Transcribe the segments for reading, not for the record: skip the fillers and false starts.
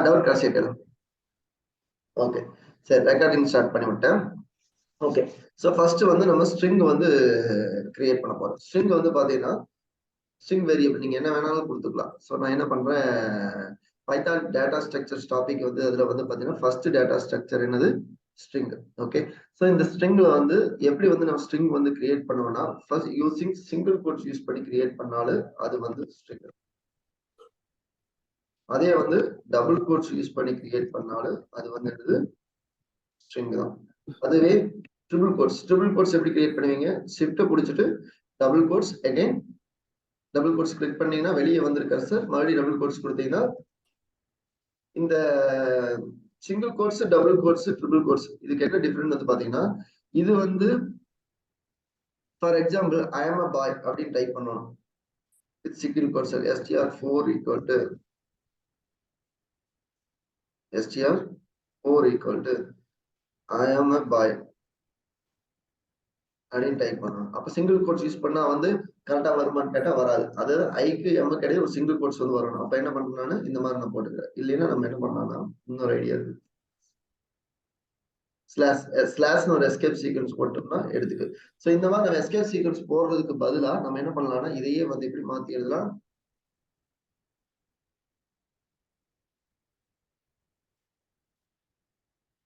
Doubt கடைசி கேளுங்க. Okay சரி, ரெக்கார்டிங் ஸ்டார்ட் பண்ணி விட்டேன். ஓகே, ஸோ ஃபர்ஸ்ட் வந்து நம்ம ஸ்ட்ரிங் வந்து கிரியேட் பண்ண போறோம். ஸ்ட்ரிங் வந்து பாத்தீங்கன்னா ஸ்ட்ரிங் வேரியபிள் நீங்க என்ன வேணாலும் கொடுத்துக்கலாம். ஸோ நான் என்ன பண்றேன், பைத்தான் டேட்டா ஸ்ட்ரக்சர்ஸ் டாபிக் வந்து அதுல வந்து பாத்தீங்கன்னா ஃபர்ஸ்ட் டேட்டா ஸ்ட்ரக்சர் என்னது, ஸ்ட்ரிங். ஓகே, ஸோ இந்த ஸ்ட்ரிங்ல வந்து எப்படி வந்து நம்ம ஸ்ட்ரிங் வந்து கிரியேட் பண்ணுவோம்னா, first using single quotes use பண்ணி கிரியேட் பண்ணாலும் அது வந்து ஸ்ட்ரிங். அதே வந்து டபுள் கோட்ஸ் யூஸ் பண்ணி கிரியேட் பண்ணாலும் அது வந்து என்னது, ஸ்ட்ரிங் தான். அதுவே ட்ரிபிள் கோட்ஸ் எப்படி கிரியேட் பண்ணுவீங்க, ஷிஃப்ட் பிடிச்சிட்டு double quotes again double quotes click பண்ணீங்கன்னா வெளியே வந்திருக்காரு சார், மறுபடியும் டபுள் கோட்ஸ் கொடுத்தீங்கன்னா இந்த single quotes, double quotes, triple quotes இதுக்கு என்ன டிஃபரெண்ட் வந்து பாத்தீங்கன்னா, இது வந்து ஃபார் எக்ஸாம்பிள் ஐ ஆம் அ பாய் அப்படின்னு டைப் பண்ணணும் with single quotes str4 equal to str4 equal to I am a boy அப்படின்னு டைப் பண்ணணும். அப்ப சிங்கிள் கோட்ஸ் யூஸ் பண்ணா வந்து கரெக்டா வருமான்னு கேட்டா வராது. அதாவது ஐக்கு எம் கிடையாது, ஒரு சிங்கிள் கோட்ஸ் வந்து வரணும். அப்ப என்ன பண்ணலாம்னு இந்த மாதிரி நான் போட்டுக்கிறேன். இல்லைன்னா நம்ம என்ன பண்ணலாம்னா இன்னொரு ஐடியா இருக்கு, ஸ்லாஷ்னு ஒரு எஸ்கேப் சீக்வன்ஸ் போட்டோம்னா எடுத்துக்கு. ஸோ இந்த மாதிரி நம்ம எஸ்கேப் சீக்வன்ஸ் போடுறதுக்கு பதிலா நம்ம என்ன பண்ணலாம்னா இதையே வந்து எப்படி மாத்தி எழுதலாம்,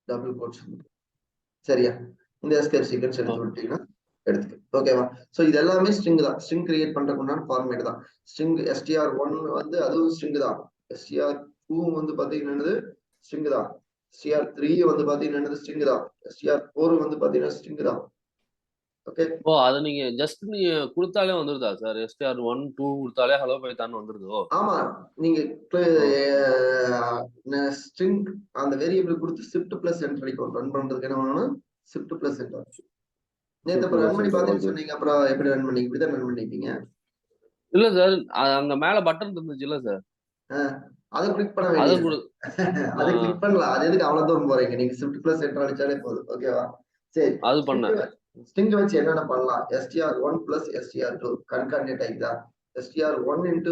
டபுள் கோட்ஸ். சரியா, இந்த எஸ்கேப் சீக்வன்ஸ் எடுத்து விட்டீங்கன்னா எடுத்துக்கு. ஓகேவா, ஸோ இது எல்லாமே ஸ்ட்ரிங் தான். ஸ்ட்ரிங் கிரியேட் பண்றதுக்கு உண்டான ஃபார்மேட் தான். ஸ்ட்ரிங் str1 வந்து அதுவும் ஸ்ட்ரிங் தான். str2 வந்து பாத்தீங்கன்னா என்னது, ஸ்ட்ரிங் தான். str3 வந்து பாத்தீங்கன்னா என்னது, ஸ்ட்ரிங் தான். str4 வந்து பாத்தீங்கன்னா ஸ்ட்ரிங் தான். ஓகே, ஓ அது நீங்க ஜஸ்ட் நீங்க கொடுத்தாலே வந்துருதா சார், str1 2 கொடுத்தாலே ஹலோ பைத்தான் வந்துருதோ? ஆமா, நீங்க ஸ்ட்ரிங் அந்த வேரியபிள் கொடுத்து ஷிஃப்ட் பிளஸ் என்டர் அடிக்கும். ரன் பண்றதுக்கு என்ன பண்ணணும், ஷிஃப்ட் பிளஸ் என்டர். நேத்து அப்புறம் ரன் பண்ணி பாத்தீங்கன்னு சொன்னீங்க, அப்புறம் எப்படி ரன் பண்ணீங்க, இப்படிதான் ரன் பண்ணிப்பீங்க. இல்ல சார், அங்க மேல பட்டன் இருந்துச்சு இல்ல சார், அதை கிளிக் பண்ண வேண்டியது. அதை கிளிக் பண்ணலாம். அது எதுக்கு அவ்வளவு தூரம் போறீங்க, நீங்க ஷிஃப்ட் பிளஸ் என்டர் அடிச்சாலே போதும். ஓகேவா, சரி. அது பண்ண ஸ்ட்ரிங் வச்சு என்னென்ன பண்ணலாம், str1 plus str2 கன்கார்டினேட் டைப் தான். str1 into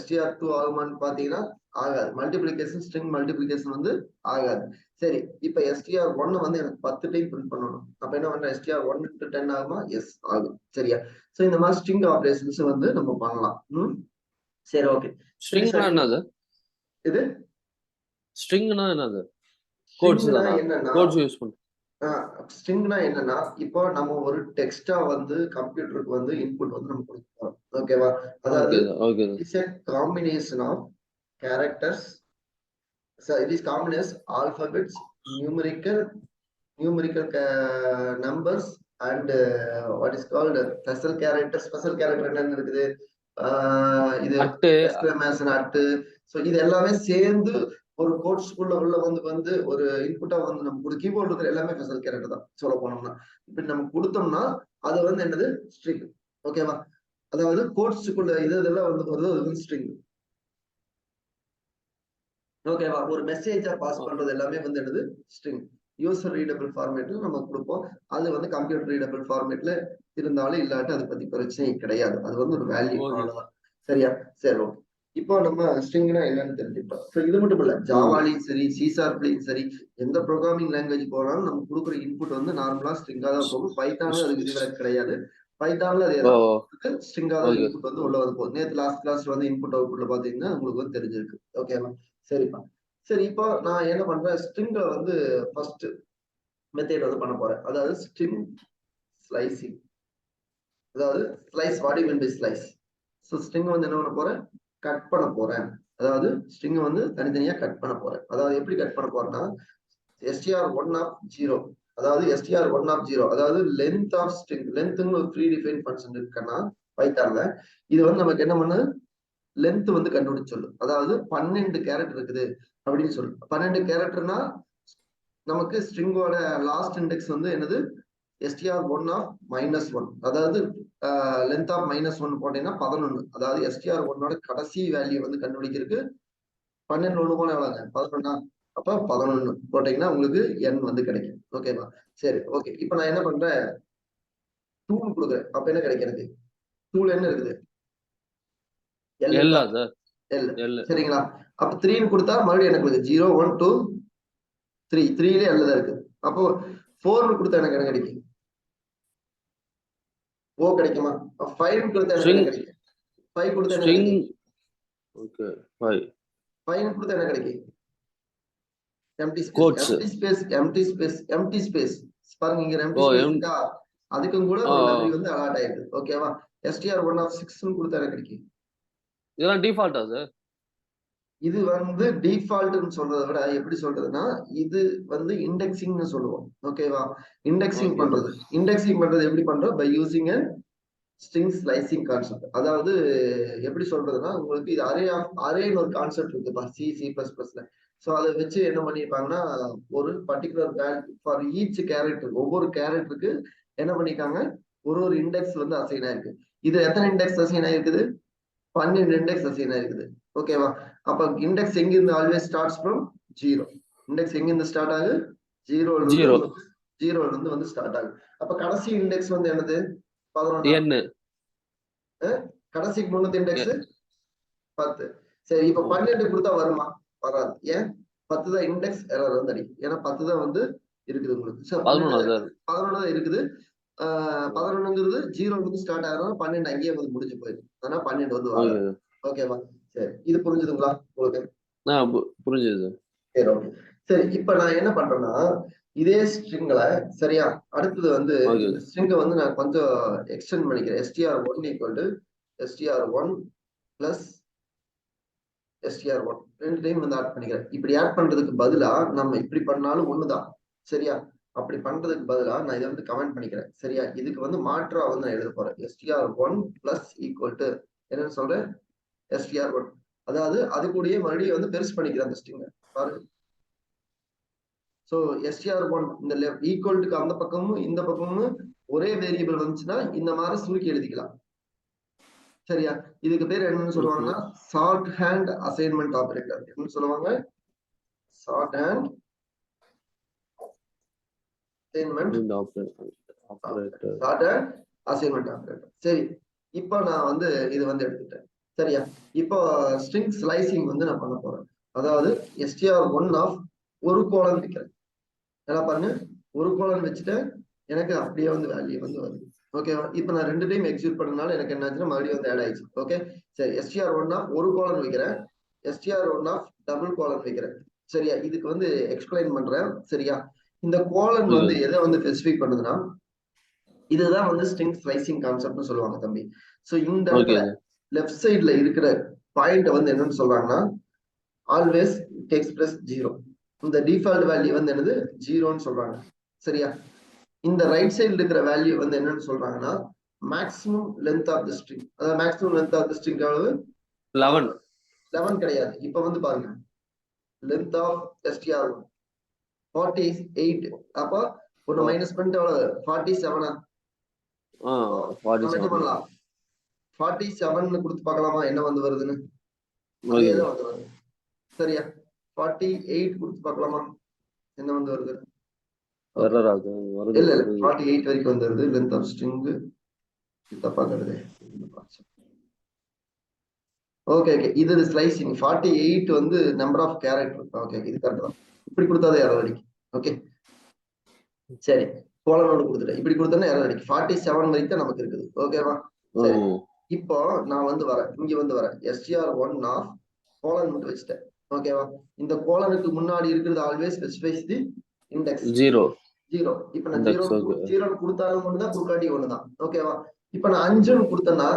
str2 ஆகுமான்னு பாத்தீங்கன்னா ஆகாது. மல்டிபிளிகேஷன், ஸ்ட்ரிங் மல்டிபிளிகேஷன் வந்து ஆகாது. சரி, இப்ப str1 வந்து எனக்கு 10 டைம் பிரிண்ட் பண்ணணும். அப்ப என்ன பண்றேன், str1 into 10 ஆகுமா, எஸ் ஆகும். சரியா, சோ இந்த மாதிரி ஸ்ட்ரிங் ஆபரேஷன்ஸ் வந்து நம்ம பண்ணலாம். சரி, ஓகே. ஸ்ட்ரிங்னா என்னது, இது ஸ்ட்ரிங்னா என்னது, கோட்ஸ் தானா, கோட்ஸ் யூஸ் பண்ணு. ஸ்ட்ரிங்னா என்னன்னா, இப்போ நம்ம ஒரு டெக்ஸ்டா வந்து கம்ப்யூட்டருக்கு வந்து இன்புட் வந்து நம்ம கொடுக்கிறோம். ஓகேவா, அதாவது it's a combination of characters, so it is combination alphabets, numerical numbers and what is called special character. என்ன இருக்குது, இது எக்ஸ்கிளமேஷன் அட்டு. சோ இது எல்லாமே சேர்ந்து ஒரு கோட்ஸ்குள்ள வந்து ஒரு இன்புட்டா வந்து நம்ம கீபோர்டு இருக்கிற எல்லாமே ஸ்பெஷல் கேரக்டர் தான் சொல்ல போனோம்னா. இப்ப நம்ம கொடுத்தோம்னா அது வந்து என்னது, ஸ்ட்ரிங். ஓகேவா, அதாவது கோட்ஸ்குள்ள இதெல்லாம் வந்து வருது, அது வந்து ஸ்ட்ரிங். ஓகேவா, ஒரு மெசேஜா பாஸ் பண்றது எல்லாமே வந்து என்னது, ஸ்ட்ரிங். யூசர் ரீடபிள் ஃபார்மேட்ல நம்ம கொடுப்போம். அது வந்து கம்ப்யூட்டர் ரீடபிள் ஃபார்மேட்ல இருந்தாலும் இல்லாட்டி அதை பத்தி பிரச்சனை கிடையாது. அது வந்து ஒரு வேல்யூ அவ்வளவுதான். சரியா, சரி, ஓகே. இப்போ நம்ம ஸ்ட்ரிங்னா என்னன்னு தெரிஞ்சுக்கிட்டோம். ஸோ இது மட்டும் இல்ல, ஜாவாலையும் சரி, C#லையும் சரி, எந்த ப்ரோக்ராமிங் லாங்குவேஜ் போனாலும் நம்ம கொடுக்குற இன்புட் வந்து நார்மலா ஸ்ட்ரிங்கா தான் போகும். பைத்தானும் அதுக்கு விதிவிலக்கு கிடையாது. பைத்தான்ல அதே தான், ஸ்ட்ரிங்கா தான் இன்புட் வந்து உள்ள வந்து போகுது. நேற்று லாஸ்ட் கிளாஸ்ல வந்து இன்புட் அவுட்புட்ல பாத்தீங்கன்னா உங்களுக்கு வந்து தெரிஞ்சிருக்கு. ஓகேவா, சரிப்பா. சரி, இப்போ நான் என்ன பண்றேன், ஸ்ட்ரிங்ல வந்து ஃபர்ஸ்ட் மெத்தட் வந்து பண்ண போறேன். அதாவது ஸ்ட்ரிங் ஸ்லைசிங். அதாவது slice, what you mean by slice. So string வந்து என்ன பண்ண போறேன், கட் பண்ண போறேன். அதாவது ஸ்ட்ரிங் வந்து தனித்தனியா கட் பண்ண போறேன். அதாவது எப்படி கட் பண்ண போறேன்னா, str1 of 0, அதாவது str1 of 0 அதாவது லென்த் ஆஃப் ஸ்ட்ரிங். லென்த்னு ஒரு ப்ரீ டிஃபைன் ஃபங்க்ஷன் இருக்குன்னா பைத்தான்ல, இது வந்து நமக்கு என்ன பண்ணு, லென்த் வந்து கண்டுபிடிச்சு சொல்லு. அதாவது 12 கேரக்டர் இருக்குது அப்படின்னு சொல்லு. 12 கேரக்டர்னா நமக்கு ஸ்ட்ரிங்கோட லாஸ்ட் இண்டெக்ஸ் வந்து என்னது, str1 of -1. அதாவது லென்த் ஆஃப் -1 போட்டீங்கன்னா 11. அதாவது str1 கடைசி வேல்யூ வந்து கண்டுபிடிக்கிறதுக்கு 12 ஒண்ணு போன எவ்வளவுங்க, 11. அப்ப 11 போட்டீங்கன்னா உங்களுக்கு n வந்து கிடைக்கும். ஓகேவா, சரி, ஓகே. இப்ப நான் என்ன பண்றேன், டூல் கொடுக்குறேன். அப்ப என்ன கிடைக்கிறது, டூல் என்ன இருக்குது, எல். சரிங்களா, அப்ப 3ன்னு கொடுத்தா மறுபடியும் எனக்கு 0 1 2 3 3ல எல்லாம் இருக்கு. அப்போ 4ன்னு கொடுத்தா எனக்கு என்ன கிடைக்கும்? ஓ கிடைக்குமா? 5ன்னு கொடுத்தா எனக்கு என்ன கிடைக்கும்? 5 கொடுத்தா என்ன கிடைக்கும்? ஓகே 5 5ன்னு கொடுத்தா என்ன கிடைக்கும்? Empty space quotes empty space empty space empty space பாருங்க, இங்க எம்டி ஓ ஸ்பேஸ் எம் இருக்கா? அதுக்கும் கூட ஆ ஒரு மெமரி வந்து அலாட் ஆயிடுது. ஓகேவா? STR 1 of 6ன்னு கொடுத்தா எனக்கு கிடைக்கும். இதெல்லாம் டிஃபால்ட்டா சார்? இது வந்து டிஃபால்ட்னு சொல்றதை விட எப்படி சொல்றதுன்னா, இது வந்து இண்டெக்சிங்னு சொல்லுவோம். ஓகேவா? இண்டெக்சிங் ஓகே பண்றது. இண்டெக்சிங் பண்றது எப்படி பண்றோம்? By using a string slicing concept. அதாவது எப்படி சொல்றதுன்னா, உங்களுக்கு இது அரேன்னு ஒரு கான்செப்ட் இருக்குப்பா C++ல. சோ அதை வச்சு என்ன பண்ணிருப்பாங்கன்னா, ஒரு particular value for each character, ஒவ்வொரு கேரக்டருக்கு என்ன பண்ணிருக்காங்க, ஒரு இண்டெக்ஸ் வந்து அசைன் ஆயிருக்கு. இது எத்தனை இண்டெக்ஸ் அசைன் ஆயிருக்குது? 12 இண்டெக்ஸ் அசைன் ஆயிருக்குது. ஓகேவா? அப்ப இண்டெக்ஸ் எங்க இருந்து ஆல்வேஸ் ஸ்டார்ட்ஸ் ஃப்ரம் 0. இண்டெக்ஸ் எங்க இருந்து ஸ்டார்ட் ஆகுது? 0ல இருந்து வந்து ஸ்டார்ட் ஆகுது. அப்ப கடைசி இண்டெக்ஸ் வந்து என்னது? 11. கடைசிக்கு முன்னத்து இண்டெக்ஸ் 10. சரி, இப்ப 12 கொடுத்தா வருமா? வராது. ஏன்? 10 தான் இண்டெக்ஸ், எரர் வந்து அடிக்கும். ஏன்னா 10 தான் வந்து இருக்குது உங்களுக்கு. 11 தான் இருக்குது. 11ங்கிறது 0ல இருந்து ஸ்டார்ட் ஆகுறதுனால 12 அங்கேயே வந்து முடிஞ்சு போயிடும். அதனால 12 வந்து வராது. ஓகேவா? சரி, இது புரிஞ்சுதுங்களா உங்களுக்கு? புரிஞ்சுது. சரி, ஓகே. சரி, இப்ப நான் என்ன பண்றேன்னா, இதே ஸ்ட்ரிங்ல சரியா, அடுத்தது வந்து இந்த ஸ்ட்ரிங்கை வந்து நான் கொஞ்சம் எக்ஸ்டெண்ட் பண்ணிக்கிறேன். str1 equal to str1 plus str1 ரெண்டு டைம் வந்து ஆட் பண்ணிக்கிறேன். இப்படி ஆட் பண்றதுக்கு பதிலா நம்ம இப்படி பண்ணாலும் ஒண்ணுதான். சரியா? அப்படி பண்றதுக்கு பதிலா நான் இதை வந்து கமெண்ட் பண்ணிக்கிறேன். சரியா? இதுக்கு வந்து மாற்றா வந்து நான் எழுத போறேன். str1 பிளஸ் ஈக்குவல் டு என்னன்னு சொல்றேன்? str1. அதாவது அது கூடயே மறுபடியும் வந்து பெருசு பண்ணிக்கிறேன் அந்த ஸ்ட்ரிங்கை. பாருங்க. சோ str1 இந்த ஈக்குவல்ட்டுக்கு அந்த பக்கமும் இந்த பக்கமும் ஒரே வேரியபிள் வந்துச்சுன்னா இந்த மாதிரி சுருக்கி எழுதிக்கலாம். சரியா? இதுக்கு பேர் என்னன்னு சொல்லுவாங்கன்னா ஷார்ட் ஹேண்ட் அசைன்மெண்ட் ஆபரேட்டர். என்ன சொல்லுவாங்க? Short hand assignment operator. சரி, இப்போ நான் வந்து இது வந்து எடுத்துட்டேன். சரியா? இப்போ ஸ்ட்ரிங் ஸ்லைசிங் வந்து நான் பண்ண போறேன். அதாவது str1 ஆஃப் ஒரு கோலன் வைக்கிறேன். என்ன பாருங்க, ஒரு கோலன் வச்சுட்டு எனக்கு அப்படியே வந்து வேல்யூ வந்து வருது. ஓகேவா? இப்ப நான் ரெண்டு டைம் எக்ஸிக்யூட் பண்ணனால எனக்கு என்ன ஆச்சுன்னா மறுபடியும் வந்து ஆட் ஆயிடுச்சு. ஓகே, சரி. str1 ஆஃப் ஒரு கோலன் வைக்கிறேன், str1 ஆஃப் டபுள் கோலன் வைக்கிறேன். சரியா? இதுக்கு வந்து எக்ஸ்பிளைன் பண்றேன். சரியா? இந்த கோலன் வந்து எதை வந்து ஸ்பெசிஃபை பண்ணுதுன்னா, இதுதான் வந்து ஸ்ட்ரிங் ஸ்லைசிங் கான்செப்ட்னு சொல்லுவாங்க தம்பி. சோ இந்த இடத்துல லெஃப்ட் சைட்ல இருக்கிற பாயிண்ட் வந்து என்னன்னு சொல்றாங்கன்னா, ஆல்வேஸ் இட் எக்ஸ்பிரஸ் 0. இந்த டிஃபால்ட் வேல்யூ வந்து என்னது? 0ன்னு சொல்றாங்க. சரியா? இந்த ரைட் சைடுல இருக்கிற வேல்யூ வந்து என்னன்னு சொல்றாங்கன்னா, maximum length of the string. அதாவது maximum length of the string எவ்வளவு? 11 கிடையாது. இப்ப வந்து பாருங்க, லென்த் ஆஃப் str1 48. அப்ப ஒன்னு மைனஸ் பண்ணிட்டு எவ்வளவு? 47. நம்ம என்ன பண்ணலாம்? 47 கொடுத்து பார்க்கலாமா என்ன வந்து வருதுன்னு? அதேதான் வந்து வருது. சரியா? 48 கொடுத்து பார்க்கலாமா என்ன வந்து வருது? இல்ல 48 வரைக்கும் வந்துருது. லென்த் ஆஃப் ஸ்ட்ரிங் தப்பா வருது. ஓகே, இது ஸ்லைசிங். 48 வந்து நம்பர் ஆஃப் கேரக்டர். ஓகே, இது கரெக்ட் தான். இப்படி கொடுத்தாதான் எரர் அடிக்கும். ஓகே, சரி. கோலனோட கொடுத்துட்டேன். இப்படி கொடுத்தா எரர் அடிக்கும். 47 வரைக்கும் நமக்கு இருக்குது. ஓகேவா? சரி, இப்போ நான் வந்து வரேன், இங்க வந்து வரேன். str1 ஆஃப் கோலன் மட்டும் வச்சுட்டேன். ஓகேவா? இந்த கோலனுக்கு முன்னாடி இருக்கிறது ஆல்வேஸ் ஸ்பெசிஃபைஸ் தி இண்டெக்ஸ் 0. இப்ப நான் 0 கொடுத்தாலும் ஒண்ணுதான், கொடுக்காட்டி ஒண்ணுதான். ஓகேவா? இப்ப நான் 5ன்னு கொடுத்தேன்னா,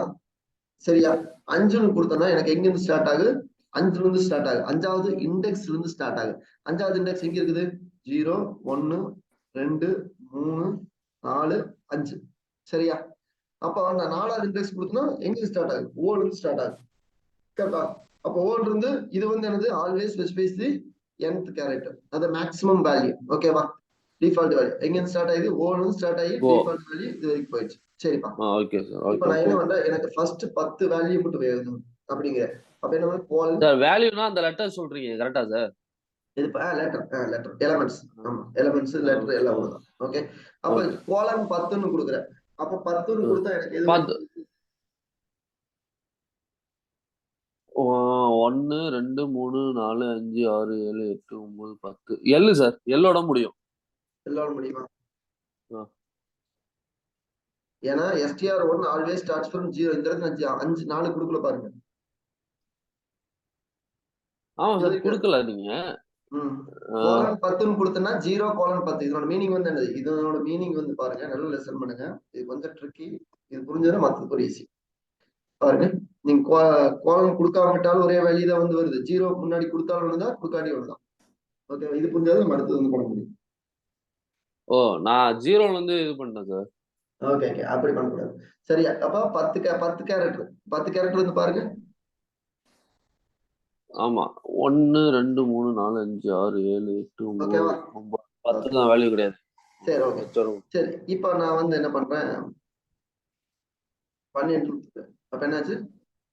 சரியா, 5ன்னு கொடுத்தேன்னா எனக்கு எங்க இருந்து ஸ்டார்ட் ஆகுது? 5ல இருந்து ஸ்டார்ட் ஆகுது. 5வது இண்டெக்ஸ்ல இருந்து ஸ்டார்ட் ஆகுது. 5வது இண்டெக்ஸ் எங்க இருக்குது? 0 1 2 3 4 5. சரியா? அப்ப நான் 4வது இண்டெக்ஸ் கொடுத்தனா எங்க ஸ்டார்ட் ஆகுது? ஓல இருந்து ஸ்டார்ட் ஆகுது. கரெக்டா? அப்ப ஓல இருந்து இது வந்து என்னது? ஆல்வேஸ் ஸ்பெசிஃபைஸ் தி nth கேரக்டர். அது மேக்ஸிமம் வேல்யூ. ஓகேவா? டிஃபால்ட் வேல்யூ எங்க இருந்து ஸ்டார்ட் ஆகுது? ஓல இருந்து ஸ்டார்ட் ஆகி டிஃபால்ட் வேல்யூ இது வரைக்கும் போயிடுச்சு. சரிப்பா? Okay sir. இப்ப நான் என்ன பண்றேன், எனக்கு ஃபர்ஸ்ட் 10 வேல்யூ மட்டும் வேணும் அப்படிங்கிற. அப்ப என்ன பண்ண கோலன் சார் வேல்யூனா அந்த லெட்டர் சொல்றீங்க கரெக்ட்டா சார்? இது லெட்டர் எலிமெண்ட்ஸ். ஆமா, எலிமெண்ட்ஸ் லெட்டர் எல்லாம் ஒண்ணுதான். ஓகே, அப்ப கோலன் 10ன்னு கொடுக்குறேன். அப்ப 10ன்னு கொடுத்தா எனக்கு எது? 1 2 3 4 5 6 7 8 9 10 எல் சார் எல்லோட முடியும். எல்லோட முடியுமா? ஆ. ஏன்னா str1 ஆல்வேஸ் ஸ்டார்ட்ஸ் ஃப்ரம் 0. இந்த இடத்துல நான் 5 4 கொடுக்கல பாருங்க. ஆமா இது சார் வரைக்கும் கொடுக்கல நீங்க. கோலன் 10ன்னு கொடுத்தனா 0 கோலன் 10. இதோட மீனிங் வந்து என்னது? இதோட மீனிங் வந்து பாருங்க, நல்ல லெசன் பண்ணுங்க. இது கொஞ்சம் ட்ரிக்கி. இது புரிஞ்சதுன்னா மத்தது ஒரு ஈஸி. பாருங்க, நீங்க கோலன் கொடுக்காம விட்டாலும் ஒரே வேல்யூ தான் வந்து வருது. 0 முன்னாடி கொடுத்தாலும் ஒண்ணுதான், கொடுக்காட்டி ஒண்ணுதான். ஓகே, இது புரிஞ்சாலும் நம்ம அடுத்தது வந்து பண்ண முடியும். ஓ நான் 0ல இருந்து இது பண்ணிட்டேன் சார். ஓகே ஓகே, அப்படி பண்ணக்கூடாது. சரி, அப்ப 10 கேரக்டர் 10 கேரக்டர் வந்து பாருங்க. ஆமா 1 2 3 4 5 6 7 8 9 ஓகேவா? 10 தான் வேல்யூ கிடையாது. சரி ஓகே. சரி, இப்ப நான் வந்து என்ன பண்றேன், 12 அப்ப என்னாச்சு,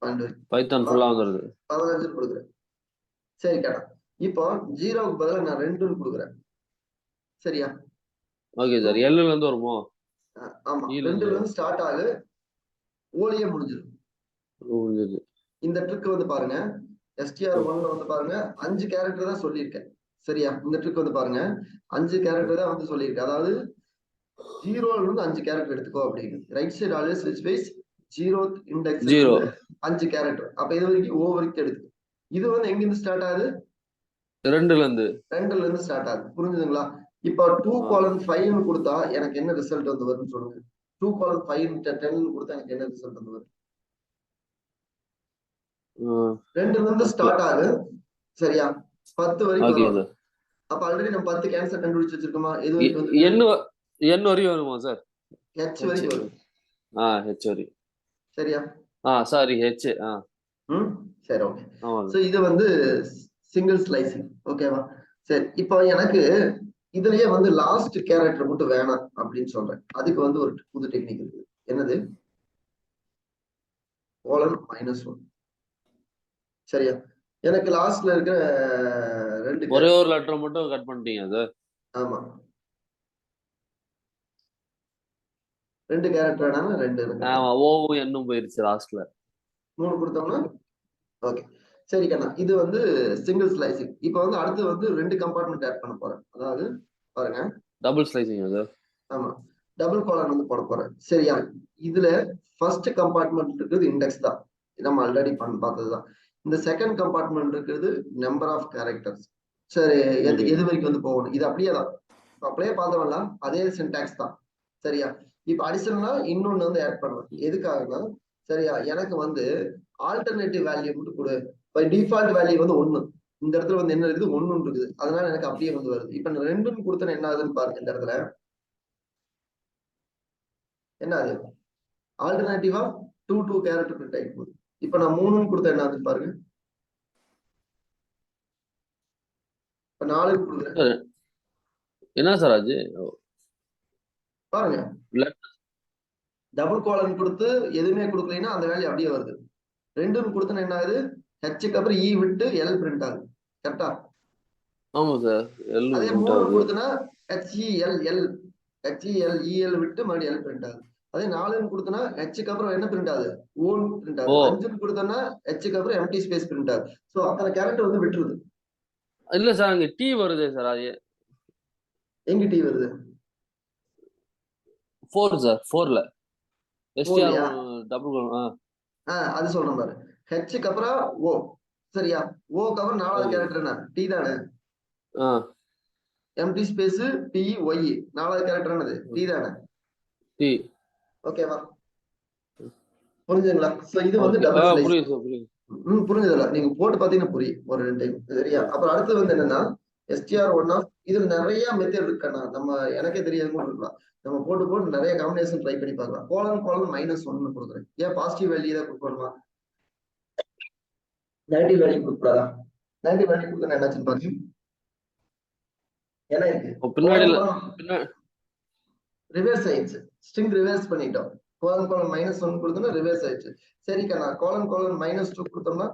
12 பைத்தான் ஃபுல்லா வந்துருது. 15 கொடுக்குறேன். சரி கேட்டா, இப்போ 0க்கு பதிலா நான் 2ன்னு கொடுக்குறேன். சரியா? Okay sir. எல்ல இருந்து வருமோ? ஆமா, ஈல 2ல இருந்து இருந்து ஸ்டார்ட் ஆகு, ஓலியே முடிஞ்சிடும். முடிஞ்சது. இந்த ட்ரிக் வந்து பாருங்க, str1ல வந்து பாருங்க 5 கேரக்டர் தான் சொல்லியிருக்கேன். சரியா? இந்த ட்ரிக் வந்து பாருங்க 5 கேரக்டர் தான் வந்து சொல்லியிருக்கேன். அதாவது 0ல இருந்து 5 கேரக்டர் எடுத்துக்கோ அப்படின்னு. Right side always which wise 0th இண்டெக்ஸ்ல 0 இருந்து 5 கேரக்டர். அப்ப இது வரைக்கும் ஓ வரைக்கும் எடுத்து. இது வந்து எங்க இருந்து ஸ்டார்ட் ஆகுது? 2ல இருந்து. 2ல இருந்து ஸ்டார்ட் ஆகுது. புரிஞ்சுதுங்களா? இப்ப 2:5 கொடுத்தா எனக்கு என்ன ரிசல்ட் வந்து வரும்னு சொல்லுங்க. 2:5 10 கொடுத்தா எனக்கு என்ன ரிசல்ட் வந்து வரும்? 2ல இருந்து ஸ்டார்ட் ஆகுது. சரியா? 10 வரைக்கும் ஓகே வரும். சார். அப்ப ஆல்ரெடி நம்ம 10 கேன்சர் கண்டுபிடிச்சு வச்சிருக்கோமா? எது வரைக்கும் வந்து n வரையும் வருமா சார்? h வரைக்கும் வரும். h வரையும். சரியா? Sorry h. சரி ஓகே. ஆமா சோ இது வந்து சிங்கிள் ஸ்லைசிங். ஓகேவா? சரி, இப்போ எனக்கு இதுலயே வந்து லாஸ்ட் கேரக்டர் மட்டும் வேணாம் அப்படின்னு சொல்றேன். அதுக்கு வந்து ஒரு புது டெக்னிக் இருக்கு. என்னது? :-1. சரியா? எனக்கு லாஸ்ட்ல இருக்க 2 ஒரே ஒரு லெட்டர் மட்டும் கட் பண்ணிட்டீங்க சார். ஆமா, 2 கேரக்டர் வேணாம 2 இருக்கு. ஆமா ஓவும் என்னும் போயிருச்சு லாஸ்ட்ல. 3 கொடுத்தோம்னா ஓகே. சரி கண்ணா, இது வந்து சிங்கிள் ஸ்லைசிங். இப்போ வந்து அடுத்து வந்து 2 கம்பார்ட்மெண்ட் ஆட் பண்ண போறேன். அதாவது பாருங்க, டபுள் ஸ்லைசிங் சார். ஆமா, டபுள் காலன் வந்து போட போறேன். சரியா? இதுல ஃபர்ஸ்ட் கம்பார்ட்மெண்ட் இருக்கிறது இண்டெக்ஸ் தான், நம்ம ஆல்ரெடி பார்த்ததுதான். இந்த செகண்ட் கம்பார்ட்மெண்ட் இருக்கிறது நம்பர் ஆஃப் கேரக்டர்ஸ். சரி, எது வரைக்கும் வந்து போகணும், இது அப்படியே தான் அப்படியே பார்த்தோம்னா அதே சின்டாக்ஸ் தான். சரியா? இப்ப அடிஷனலா இன்னொன்னு வந்து ஆட் பண்ணுவேன். எதுக்காகனா, சரியா, எனக்கு வந்து ஆல்டர்னேட்டிவ் வேல்யூ மட்டும் கொடு. பை டிஃபால்ட் வேல்யூ வந்து 1. இந்த இடத்துல வந்து என்ன இருக்குது, 1 இருக்குது. அதனால எனக்கு அப்படியே வந்து வருது. இப்ப நான் 2ன்னு கொடுத்தேன், என்ன ஆகுதுன்னு பாருங்க. இந்த இடத்துல என்ன ஆகுது, ஆல்டர்னேட்டிவா 2 கேரக்டர் பிரிண்ட் ஆகி போகுது. இப்ப நான் 3ன்னு கொடுத்தா என்ன ஆகுதுன்னு பாருங்க. இப்ப 4க்கு கொடுக்குறேன். என்ன சார் ஆச்சு பாருங்க, டபுள் கோலன் கொடுத்து எதுவுமே கொடுக்கலைன்னா அந்த வேல்யூ அப்படியே வருது. 2ன்னு கொடுத்தா என்ன ஆகுது, ஹெச்சுக்கு அப்புறம் இ விட்டு எல் பிரிண்ட் ஆகுது. கரெக்டா? ஆமா சார். அதே 3 கொடுத்தனா ஹெச்இஎல் விட்டு மறுபடியும் எல் பிரிண்ட் ஆகுது. அதே 4ன்னு கொடுத்தனா ஹெச்சுக்கு அப்புறம் என்ன பிரிண்ட் ஆகுது, ஓன் பிரிண்ட் ஆகுது. 5ன்னு கொடுத்தனா ஹெச்சுக்கு அப்புறம் எம்டி ஸ்பேஸ் பிரிண்ட் ஆகுது. சோ அத்தனை கேரக்டர் வந்து விட்டுருது. இல்ல சார், அங்க டி வருது சார். அது எங்க டி வருது? 4 சார். 4ல இல்லையா? டபுள். அது சொல்றேன் பாரு. ஹெச்சுக்கு அப்புறம் ஓ. சரியா? ஓக்கு அப்புறம் 4வது கேரக்டர் என்ன, டி தானே. எம்டி ஸ்பேஸ் டி ஒய் 4வது கேரக்டர் என்னது, டி தானே. டி. ஓகேவா? புரிஞ்சுங்களா? சோ இது வந்து டபுள் ஸ்லைஸ். புரிஞ்சதுல நீங்க போட்டு பாத்தீங்கன்னா புரியும் ஒரு 2 டைம். சரியா? அப்புறம் அடுத்து வந்து என்னன்னா, str1 இதுல நிறைய மெத்தட் இருக்குன்னா, நம்ம எனக்கே தெரியாத கூட இருக்கலாம். நம்ம போட்டு நிறைய காம்பினேஷன் ட்ரை பண்ணி பார்க்கலாம். கோலன் -1 கொடுக்குறேன். ஏன் பாசிட்டிவ் வேல்யூ தான் கொடுக்கணுமா, நெகட்டிவ் வேல்யூ கொடுக்கூடாதா? நெகட்டிவ் வேல்யூ கொடுத்தா என்னாச்சுன்னு பாருங்க. ஏன்னா இருக்கு ரிவர்ஸ் ஆயிடுச்சு, ஸ்ட்ரிங் ரிவர்ஸ் பண்ணிட்டோம். கோலன் -1 கொடுத்தோம்னா ரிவர்ஸ் ஆயிடுச்சு. சரிக்கா, நான் கோலன் -2 கொடுத்தோம்னா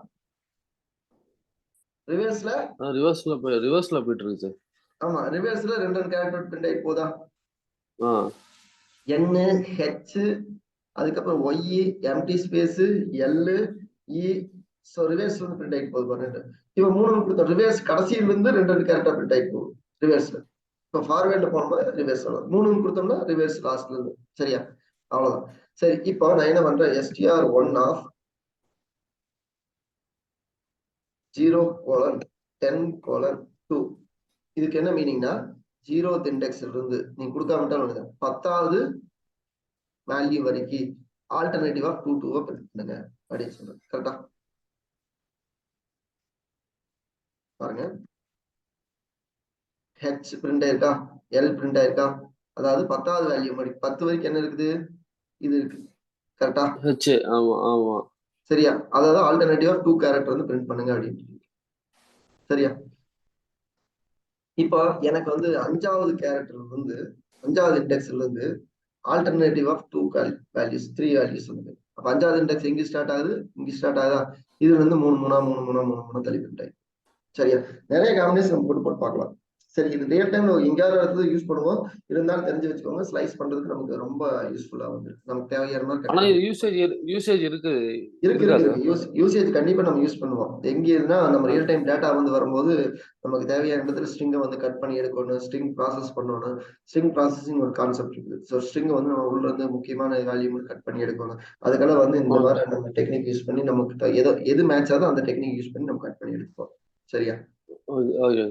ரிவர்ஸ்ல போயிட்டு இருக்கு சார். ஆமா, ரிவர்ஸ்ல 2 கேரக்டர் பிரிண்ட் ஆகி போதா. n h அதுக்கப்புறம் y empty space l e so ரிவர்ஸ்ல இருந்து பிரிண்ட் ஆயிட்டு போகுது பாருங்க. இப்ப 3 கொடுத்தோம், ரிவர்ஸ் கடைசியில இருந்து 2 கேரக்டர் பிரிண்ட் ஆயிட்டு போகும் ரிவர்ஸ்ல. இப்ப ஃபார்வேர்ட்ல போகும்போது ரிவர்ஸ் வரும். 3 கொடுத்தோம்னா ரிவர்ஸ் லாஸ்ட்ல இருந்து. சரியா? அவ்வளவுதான். சரி, இப்போ நான் என்ன பண்றேன், str1 of 0:10:2 இதுக்கு என்ன மீனிங்னா 0th இண்டெக்ஸ்ல இருந்து நீங்க கொடுக்காமட்டாலும் 10வது வேல்யூ வரைக்கும் ஆல்டர்னேட்டிவ் ஆஃப் 2 2 பிரிண்ட் பண்ணுங்க அப்படின்னு சொல்றேன். கரெக்டா? பாருங்க, ஹெச் பிரிண்ட் ஆயிருக்கா, எல் பிரிண்ட் ஆயிருக்கா, அதாவது 10வது வேல்யூ மாதிரி 10 வரைக்கும் என்ன இருக்குது, இது இருக்கு. கரெக்டா? ஹெச். ஆமா ஆமா. சரியா? அதாவது ஆல்டர்னேட்டிவ் ஆஃப் 2 கேரக்டர் வந்து பிரிண்ட் பண்ணுங்க அப்படின்னு. சரியா? இப்போ எனக்கு வந்து 5வது கேரக்டர் வந்து 5வது இண்டெக்ஸ்ல இருந்து ஆல்டர்னேட்டிவ் ஆஃப் 2 வேல்யூஸ் 3 வேல்யூஸ் வந்து. அப்ப 5வது இண்டெக்ஸ் எங்க ஸ்டார்ட் ஆகுது, இங்க ஸ்டார்ட் ஆகுதா, இதுல இருந்து 3 3 3 3 3 3 தள்ளி பிரிண்ட் ஆயிடும். சரியா? நிறைய காம்பினேஷன் நம்ம போட்டு பார்க்கலாம். சரி, இது ரியல் டைம்ல எங்கேயாவது இடத்துல யூஸ் பண்ணுவோம். இருந்தாலும் தெரிஞ்சு வச்சுக்கோங்க, ஸ்லைஸ் பண்றதுக்கு நமக்கு ரொம்ப யூஸ்ஃபுல்லா வந்து நமக்கு தேவையான மாதிரி ஆனா கட் இது யூசேஜ் இருக்கு இருக்கு இருக்கா இருக்கு சார்? இருக்கு. யூசேஜ் கண்டிப்பா நம்ம யூஸ் பண்ணுவோம். எங்க இருந்தா நம்ம ரியல் டைம் டேட்டா வந்து வரும்போது நமக்கு தேவையான இடத்துல ஸ்ட்ரிங்கை வந்து கட் பண்ணி எடுக்கணும், ஸ்ட்ரிங் ப்ராசஸ் பண்ணணும். ஸ்ட்ரிங் ப்ராசஸிங் ஒரு கான்செப்ட் இருக்குது. ஸோ ஸ்ட்ரிங் வந்து நம்ம உள்ள இருந்து முக்கியமான வேல்யூ கட் பண்ணி எடுக்கணும். அதுக்கெல்லாம் வந்து இந்த மாதிரி நம்ம டெக்னிக் யூஸ் பண்ணி நமக்கு எது மேட்ச் ஆகுதோ அந்த டெக்னிக் யூஸ் பண்ணி நம்ம கட் பண்ணி எடுப்போம். சரியா? ஓகே.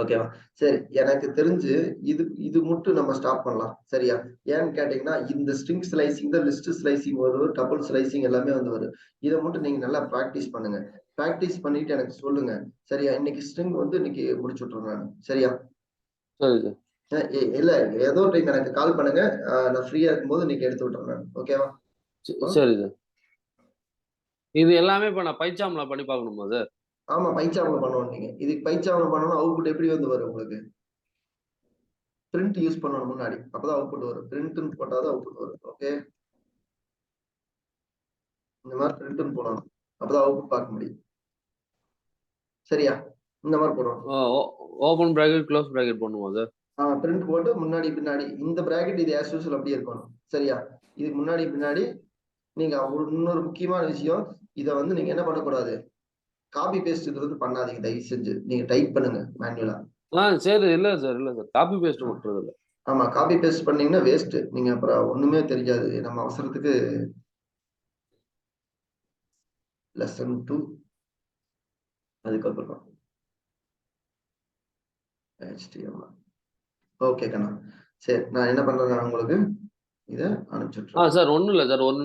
ஓகேவா? சரி, எனக்கு தெரிஞ்சு இது இது மட்டும் நம்ம ஸ்டாப் பண்ணலாம். சரியா? ஏன்னு கேட்டீங்கன்னா இந்த ஸ்ட்ரிங் ஸ்லைசிங் தான், லிஸ்ட் ஸ்லைசிங் வரும், டபுள் ஸ்லைசிங் எல்லாமே வந்து வரும். இதை மட்டும் நீங்க நல்லா ப்ராக்டிஸ் பண்ணுங்க. ப்ராக்டிஸ் பண்ணிட்டு எனக்கு சொல்லுங்க. சரியா? இன்னைக்கு ஸ்ட்ரிங் வந்து இன்னைக்கு முடிச்சு விட்டுறேன் நான். சரியா? சரி சார். இல்ல, ஏதோ டைம் எனக்கு கால் பண்ணுங்க. நான் ஃப்ரீயா இருக்கும்போது இன்னைக்கு எடுத்து விட்டுறேன் நான். ஓகேவா? சரி சார். இது எல்லாமே இப்ப நான் பைச்சாம்ல பண்ணி பார்க்கணுமா சார்? ஆமா, பைச்சாம்ல பண்ணணும். நீங்க இதுக்கு பைச்சாம்ல பண்ணணும். அவுட்புட் எப்படி வந்து வரும் உங்களுக்கு, பிரிண்ட் யூஸ் பண்ணணும் முன்னாடி, அப்பதான் அவுட்புட் வரும். பிரிண்ட் போட்டாதான் அவுட்புட் வரும். ஓகே, இந்த மாதிரி பிரிண்ட் போடணும், அப்பதான் அவுட்புட் பார்க்க முடியும். சரியா? இந்த மாதிரி போடணும். ஓபன் பிராக்கெட் க்ளோஸ் பிராக்கெட் பண்ணுமா சார்? பிரிண்ட் போட்டு முன்னாடி பின்னாடி இந்த பிராக்கெட் இது ஆஸ் யூசுவல் அப்படியே இருக்கணும். சரியா? இதுக்கு முன்னாடி பின்னாடி நீங்க இன்னொரு முக்கியமான விஷயம், இதை வந்து நீங்க என்ன பண்ணக்கூடாது, காப்பி பேஸ்ட் இது வந்து பண்ணாதீங்க. தயவு செஞ்சு நீங்க டைப் பண்ணுங்க மேனுவலா. சரி. இல்ல சார் காப்பி பேஸ்ட் பண்றது இல்ல. ஆமா, காப்பி பேஸ்ட் பண்ணீங்கன்னா வேஸ்ட். நீங்க அப்புறம் ஒண்ணுமே தெரியாது. நம்ம அவசரத்துக்கு லெசன் 2 அதுக்கப்புறம் HTML. ஓகே கண்ணா. சரி, நான் என்ன பண்றேன், உங்களுக்கு இதை அனுப்பிச்சுட்றேன். சார் ஒண்ணும் இல்ல சார்.